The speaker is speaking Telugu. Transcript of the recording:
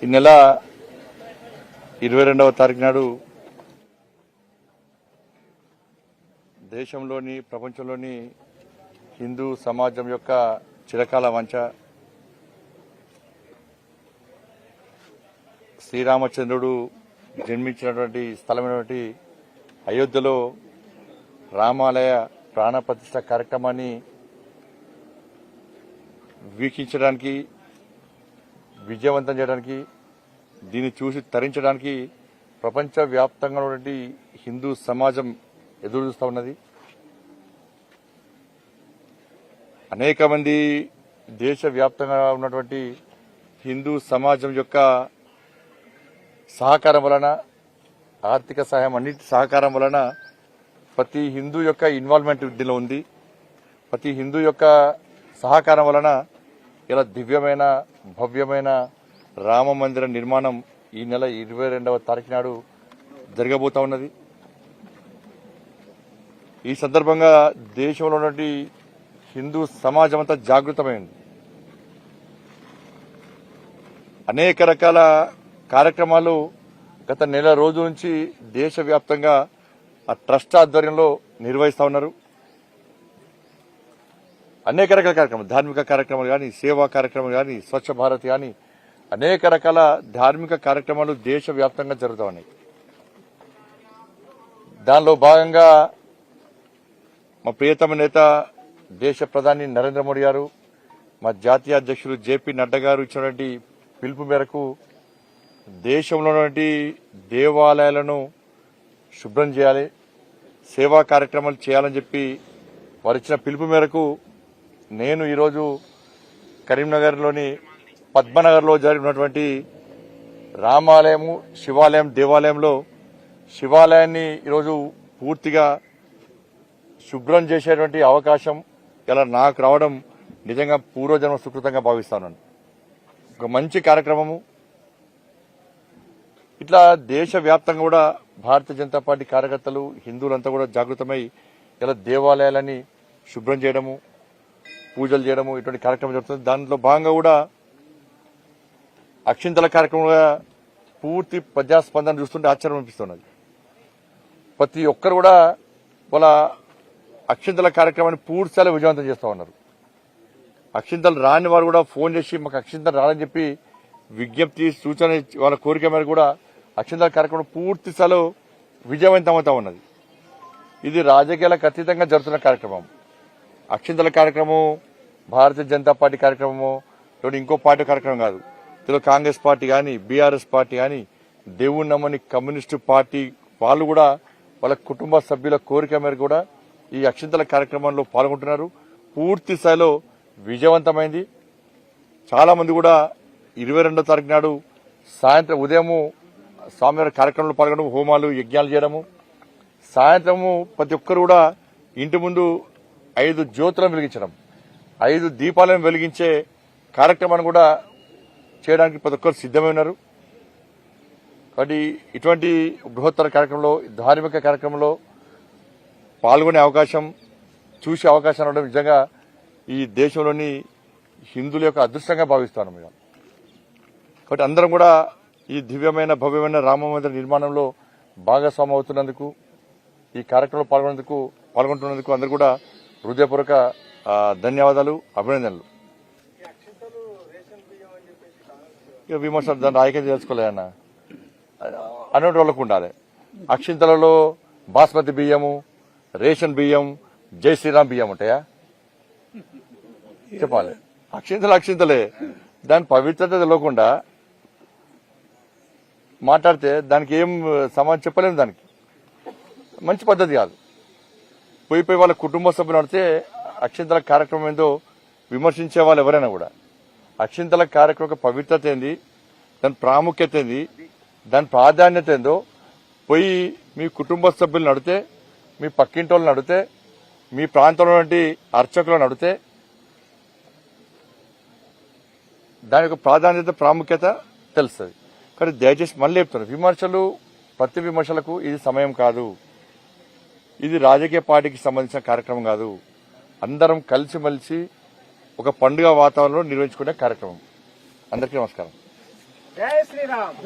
ఈ నెల 22వ తారీఖు నాడు దేశంలోని ప్రపంచంలోని హిందూ సమాజం యొక్క చిరకాల వాంఛ శ్రీరామచంద్రుడు జన్మించినటువంటి స్థలమైనటువంటి అయోధ్యలో రామాలయ ప్రాణప్రతిష్ఠ కార్యక్రమాన్ని వీక్షించడానికి, విజయవంతం చేయడానికి, దీన్ని చూసి తరించడానికి ప్రపంచవ్యాప్తంగా ఉన్నటువంటి హిందూ సమాజం ఎదురు చూస్తూ ఉన్నది. అనేక మంది దేశవ్యాప్తంగా ఉన్నటువంటి హిందూ సమాజం యొక్క సహకారం వలన, ఆర్థిక సహాయం అన్నిటి సహకారం వలన ప్రతి హిందూ యొక్క ఇన్వాల్వ్మెంట్ దీనిలో ఉంది. ప్రతి హిందూ యొక్క సహకారం వలన ఇలా దివ్యమైన, భవ్యమైన రామ మందిర నిర్మాణం ఈ నెల 22వ తారీఖు నాడు జరగబోతా ఉన్నది. ఈ సందర్భంగా దేశంలో ఉన్నటువంటి హిందూ సమాజం అంతా జాగృతమైంది. అనేక రకాల కార్యక్రమాలు గత నెల రోజుల నుంచి దేశవ్యాప్తంగా ఆ ట్రస్ట్ ఆధ్వర్యంలో నిర్వహిస్తా ఉన్నారు. అనేక రకాల కార్యక్రమాలు, ధార్మిక కార్యక్రమాలు కానీ, సేవా కార్యక్రమాలు కానీ, స్వచ్ఛ భారత్ కానీ, అనేక రకాల ధార్మిక కార్యక్రమాలు దేశవ్యాప్తంగా జరుగుతూ ఉన్నాయి. దానిలో భాగంగా మా ప్రియతమ నేత దేశ ప్రధాని నరేంద్ర మోడీ గారు, మా జాతీయ అధ్యక్షులు జేపీ నడ్డా గారు ఇచ్చినటువంటి పిలుపు మేరకు దేశంలో ఉన్నటువంటి దేవాలయాలను శుభ్రం చేయాలి, సేవా కార్యక్రమాలు చేయాలని చెప్పి వారు ఇచ్చిన పిలుపు మేరకు నేను ఈరోజు కరీంనగర్లోని పద్మనగర్లో జరిగినటువంటి రామాలయము, శివాలయం, దేవాలయంలో శివాలయాన్ని ఈరోజు పూర్తిగా శుభ్రం చేసేటువంటి అవకాశం ఇలా నాకు రావడం నిజంగా పూర్వజన్మ సుకృతంగా భావిస్తాను. ఒక మంచి కార్యక్రమము. ఇట్లా దేశవ్యాప్తంగా కూడా భారతీయ జనతా పార్టీ కార్యకర్తలు, హిందువులంతా కూడా జాగృతమై ఇలా దేవాలయాలని శుభ్రం చేయడము, పూజలు చేయడము, ఇటువంటి కార్యక్రమం జరుగుతుంది. దాంట్లో భాగంగా కూడా అక్షింతల కార్యక్రమంగా పూర్తి ప్రజాస్పందన చూస్తుంటే ఆశ్చర్యం అనిపిస్తున్నది. ప్రతి ఒక్కరు కూడా వాళ్ళ అక్షింతల కార్యక్రమాన్ని పూర్తిస్థాయిలో విజయవంతం చేస్తూ ఉన్నారు. అక్షింతలు రాని వారు కూడా ఫోన్ చేసి మాకు అక్షింతలు రాలని చెప్పి విజ్ఞప్తి, సూచన, వాళ్ళ కోరిక మేరకు కూడా అక్షింతల కార్యక్రమం పూర్తి స్థాయిలో విజయవంతమవుతా ఉన్నది. ఇది రాజకీయాలకు అతీతంగా జరుగుతున్న కార్యక్రమం. అక్షింతల కార్యక్రమం భారతీయ జనతా పార్టీ కార్యక్రమము, లేదా ఇంకో పార్టీ కార్యక్రమం కాదు. ఇందులో కాంగ్రెస్ పార్టీ కానీ, బీఆర్ఎస్ పార్టీ కానీ, దేవుని నమ్మని కమ్యూనిస్టు పార్టీ వాళ్ళు కూడా వాళ్ళ కుటుంబ సభ్యుల కోరిక మేరకు కూడా ఈ అక్షింతల కార్యక్రమంలో పాల్గొంటున్నారు. పూర్తి స్థాయిలో విజయవంతమైంది. చాలా మంది కూడా 22వ తారీఖు నాడు సాయంత్రం, ఉదయము స్వామివారి కార్యక్రమంలో పాల్గొనడం, హోమాలు, యజ్ఞాలు చేయడము, సాయంత్రము ప్రతి ఒక్కరు కూడా ఇంటి ముందు 5 జ్యోతులను వెలిగించడం, 5 దీపాలను వెలిగించే కార్యక్రమాన్ని కూడా చేయడానికి ప్రతి ఒక్కరు సిద్దమై ఉన్నారు. కాబట్టి ఇటువంటి బృహత్తర కార్యక్రమంలో, ధార్మిక కార్యక్రమంలో పాల్గొనే అవకాశం, చూసే అవకాశం ఉండడం నిజంగా ఈ దేశంలోని హిందువుల యొక్క అదృష్టంగా భావిస్తాను మేము. కాబట్టి అందరం కూడా ఈ దివ్యమైన, భవ్యమైన రామ మందిర నిర్మాణంలో భాగస్వామి అవుతున్నందుకు, ఈ కార్యక్రమంలో పాల్గొంటున్నందుకు అందరూ కూడా హృదయపూర్వక ధన్యవాదాలు, అభినందనలు. ఇక విమర్శలు దాన్ని రాజకీయం తెలుసుకోలేదన్న అనేటి వాళ్ళకు ఉండాలి. అక్షింతలలో బాస్మతి బియ్యము, రేషన్ బియ్యం, జై శ్రీరామ్ బియ్యం ఉంటాయా చెప్పాలి. అక్షింతలే. దాని పవిత్రత తెలియకుండా మాట్లాడితే దానికి ఏం సమాధానం చెప్పలేము. దానికి మంచి పద్ధతి కాదు. పోయి వాళ్ళ కుటుంబ సభ్యులు నడితే అక్షింతల కార్యక్రమం ఏందో విమర్శించే వాళ్ళు ఎవరైనా కూడా అక్షింతల కార్యక్రమం యొక్క పవిత్రత ఏంది, దాని ప్రాముఖ్యత ఏంది, దాని ప్రాధాన్యత ఏందో పోయి మీ కుటుంబ సభ్యులు నడితే, మీ పక్కింటి వాళ్ళు నడితే, మీ ప్రాంతంలో అర్చకులు నడితే దాని యొక్క ప్రాధాన్యత, ప్రాముఖ్యత తెలుస్తుంది. కానీ దయచేసి మళ్ళీ చెప్తున్నారు, విమర్శలు, ప్రతి విమర్శలకు ఇది సమయం కాదు. ఇది రాజకీయ పార్టీకి సంబంధించిన కార్యక్రమం కాదు. అందరం కలిసిమెలిసి ఒక పండుగ వాతావరణంలో నిర్వహించుకునే కార్యక్రమం. అందరికీ నమస్కారం. జై శ్రీరామ్.